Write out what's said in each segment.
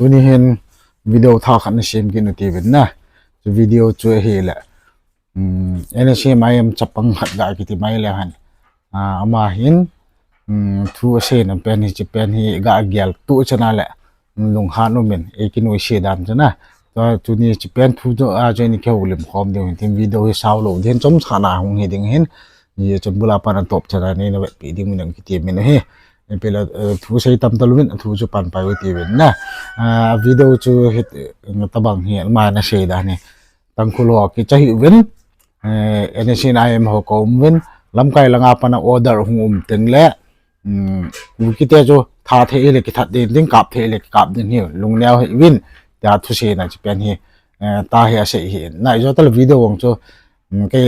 ตัวนี้เห็นวิดีโอท่าขันเชื่อมกินตีเป็นนะวิดีโอช่วยเฮละอันนี้เชื่อมไม่จับปังหัดได้กิติไม่เลยฮันอามาเห็นทัวเชื่อมเป็นที่จะเป็นที่กาเกียลตัวชนะแหละลงหานุเป็นเอกินวิเชียดามชนะตัวนี้จะเป็นผู้ตัวอาจจะนี่แค่อุลิมคอมเดียวเห็นวิดีโอสาวโลเห็นจอมฐานะหงเห็นเห็นยี่จนบุลาปานันตบชนะนี่นะเว็บปีดิ้งมันกิติเป็นเฮเป็นทุกสิ่งตามตลอดทุกจุดปันไปวิธีเป็นนะวิดีโอจูฮิตตบางเหี้ยมานะเสียดายเนี่ยตั้งคุลว่ากิจหิวินอันนี้สินายมหกรมวินลำไก่ละงาปนะออเดอร์หงตึงเละวิกิเตจูท่าเทเล็กทัดเดินดิ้งกับเทเล็กกับดิ้งเหี้ยลุงแนววินแต่ทุกสิ่งนะจะเป็นเหี้ยตาเหี้ยเสียเหี้ยนะจอตลอดวิดีโอของจูก็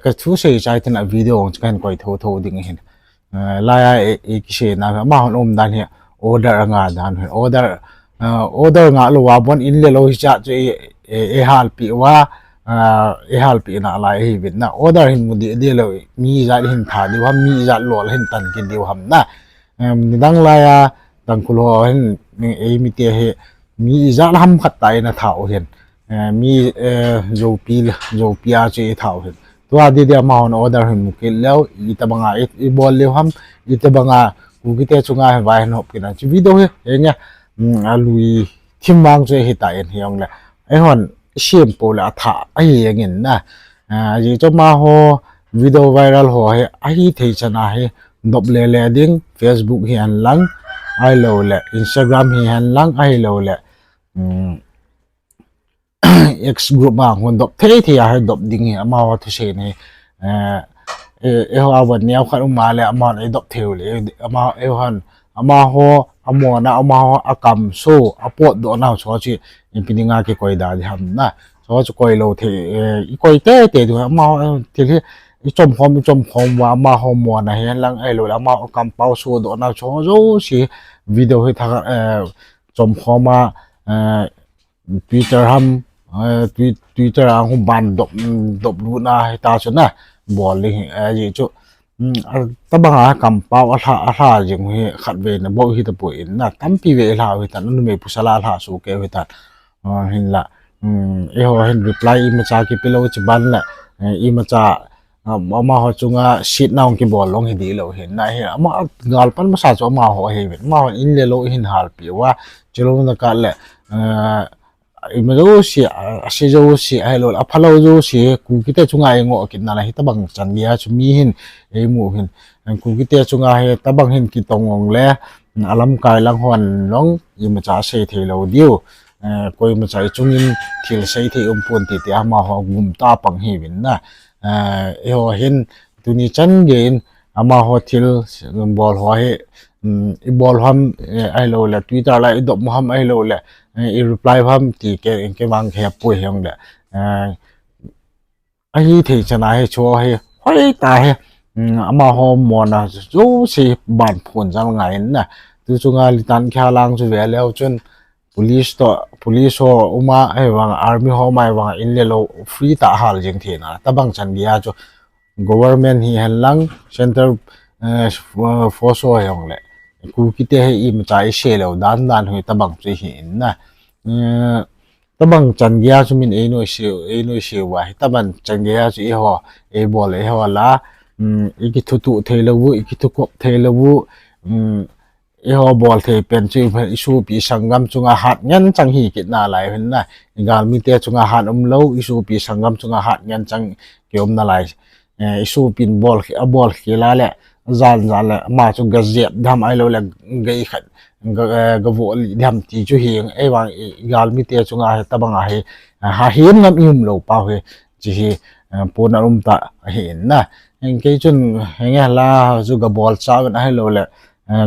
ก็ทุกสิ่งใจที่น่ะวิดีโอของจูกันก่อยโทดิ้งเหี้ยลายอีกเช่นนะมาหุ่นด้านเหี้ยออเดอร์งาด้านเหี้ยออเดอร์งาลูว่าบนอินเลโลหิจัดจะฮัลปีว่าฮัลปีน่ะอะไรเห็นนะออเดอร์หินมุดีเดียวเลยมีจัดหินถาดีว่ามีจัดหล่อหินตันกินเดียวหำนะดังลายดังคุลหินมีเตะเฮมีจัดหำขัดไตนะเท่าเห็นมีโจปีอาจะเท่าเห็นตัวดีเดียมาหุ่นออเดอร์หินมุกินแล้วอีตาบังอีบอลเลี้ยวหำอีตาบังกูคิดจะชงไว้หนอบกินนะชีวิตโดยเองเนี่ยลุยทิมวางจะเหตุการณ์เฮียงเลยไอ้หอนเชื่อมโปรละท่าไอ้ยังเงี้ยนะยี่จะมาหัววิดีโอไวรัลหัวให้ไอ้ที่ชนะให้ดบเล่ๆดิ้ง Facebook เฮียนลังไอ้เราเลย Instagram เฮียนลังไอ้เราเลยX group มาคนดบเท่ที่ให้ดบดิ้งเฮียมาว่าทุเชนให้เอาวันนี้เอาขันมาเลยเอามาไอ้ดอกเทวเลยเอามาหันเอามาหัวเอาหมอนะเอามาหัวอากำสู้เอาปวดโดนเอาชอชีอินพินิงาเกี่ยวกับดาดิฮัมนะชอชีคอยโลเทอีคอยเตะดูเอามาทีที่อีจมพอมว่ามาหัวหมอนะเห็นลังไอ้โลเอามาอากำเป่าสู้โดนเอาชอชีวิดีโอให้ทางจมพอมาTwitter ฮัมTwitter อ่ะหุ่นบันดบดูนะให้ตาชนะบอลเลยยี่จุตบงากำเป้าอาหาจึงให้ขัดเวนะบ่ฮิตป่วยนะตั้มปีเวลาเวตันนั่นไม่ผู้สลาหาสู้เกเวตันเห็นละหัวเห็นรีプライมาจากกี่ปีแล้วจะบันละมาจากมาหัวจุงชีตน้องกี่บอลลงให้ดีแล้วเห็นนะเห็นมากาลปันมาสาจมาหัวเห็นมาอินเลโลเห็นหาลปีว่าจะลงนักการละมาดูสิอาศัยดูสิไอ้โลอาพาราดูสิกูคิดว่าจุงไอ้งอกินนั่นแหละที่ตะบังจันดีอาชุมีหินไอ้หมูหินกูคิดว่าจุงไอ้ตะบังหินกิตงงเลยอารมณ์กายลังหวนน้องยิ่งมาจ่าเสียทีเราเดียวก็ยิ่งมาจ่าจุงหินที่เสียทีปุ่นติดอามาหอกมุมตาปังหินนะหัวหินตัวนี้จันเยินอามาหอทิลบอลหัวให้บอลฮัมไอ้โลละทวิตเตอร์ละดอกมุฮัมไอ้โลละอีรีプライพัมที่แกวางแค่ป่วยเฮงเดไอ้ที่ชนะให้ชัวให้ห้อยตายอามาฮอมอนะจูสิบานผลจังไงนะตัวจงอาลิตันแค่ลังจะเวลแล้วจนpoliceอุมาไอ้วาง army ฮอมาไอ้วางอินเลโลฟรีตาหาลจังเทนะตะบังจันดีอาจู government ฮีฮันลัง center force เฮงเลยกูคิดให้อีมจ่ายเชลแล้วด้านให้ตะบังจะเห็นนะตะบังจันยาจุมินเอโนเชียวว่าตะบังจันยาจุหัวบอลหัวละอีกทุเทลวูอีกทุกเทลวูหัวบอลเทเป็นจุเป็นอิสูปีสังกัมจุงอาหัดยันจังฮีกินอะไรเห็นนะกาลมีเตจุงอาหัดเลวอิสูปีสังกัมจุงอาหัดยันจังเกี่ยวนั่นอะไรอิสูปีนบอลเขียละแหละzanละมาจุงกระเจี๊ยบทำไอ้เราเลยไงขัดกบฏทำที่จุเฮียงไอ้วางกาลมิเตจุงอาตะบังอาหาเห็นงั้นยุ่มเราเปล่าเหรอจีปูนอารมณ์ตาเห็นนะไอ้จุนไอ้เงี้ยล่ะจุกบอลชาวกันให้เราเลย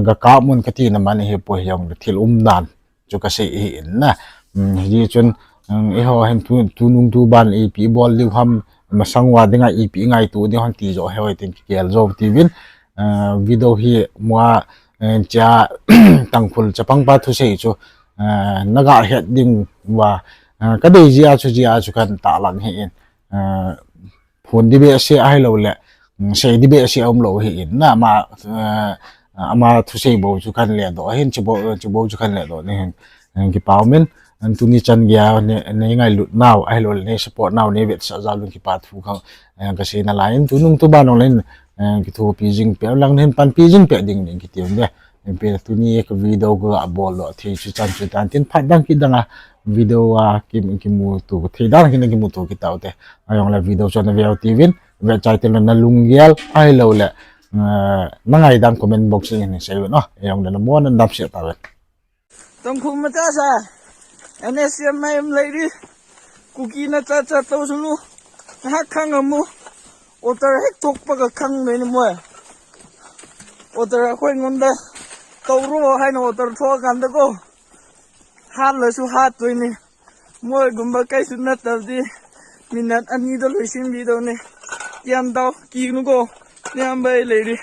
กกามุนกติน้ำมันเฮปวยองที่ลุ่มดานจุกเสียเห็นนะจีจุนไอ้หัวเห็นทุนุ่งทุบันไอ้ปีบอลลิวทำมาสังวาดยังไงไอ้ปีไงตัวเดียวหันตีจ่อให้ไว้ถึงเกลจอบทีวินวิดีโอที่มัวจะตั้งคุลจะปังปัดทุเสียจูนักการเหตุดิ่งว่าก็ได้จีอาจูกันตาลังเห็นผลที่เบสเสียให้เราแหละเสียที่เบสเสียเราเห็นนะมา ama thu sei bo chu kan le do hen chu bo chu kan le do ne hen ki pau men an tu ni chan gya ne ngai lut now ai lol ne support now ne vet sa za lun ki pa thu khang ka se na lain tu nung tu ba nong len ki thu pi jing pe lang nen pan pi jing pe ding ning ki tiom de pe tu ni ka video ga bol lo thi chu chan chu tan tin phat dang ki danga video ki mu tu thi dang ki mu tu ki tau te ayong la video chon na tvin ve chai te na lungyal ai lo le nangai dang comment box ni se no ayong na mo na dap se ta ve tông khung mà ta sa anh em xem mai em lấy đi cookie na cha cha tao xuống luôn hát khang ở mu ô tờ hết thuốc bao cái khang này nè mua ô tờ khơi ngon đây tàu rùa hay nó ô tờ thua gan đó cô hát là số hát tôi nè mua gồm bao cái xuống nát tao đi mình nát anh đi đâu lấy xin video nè tiền tao kí nó cô nè em bay lấy đi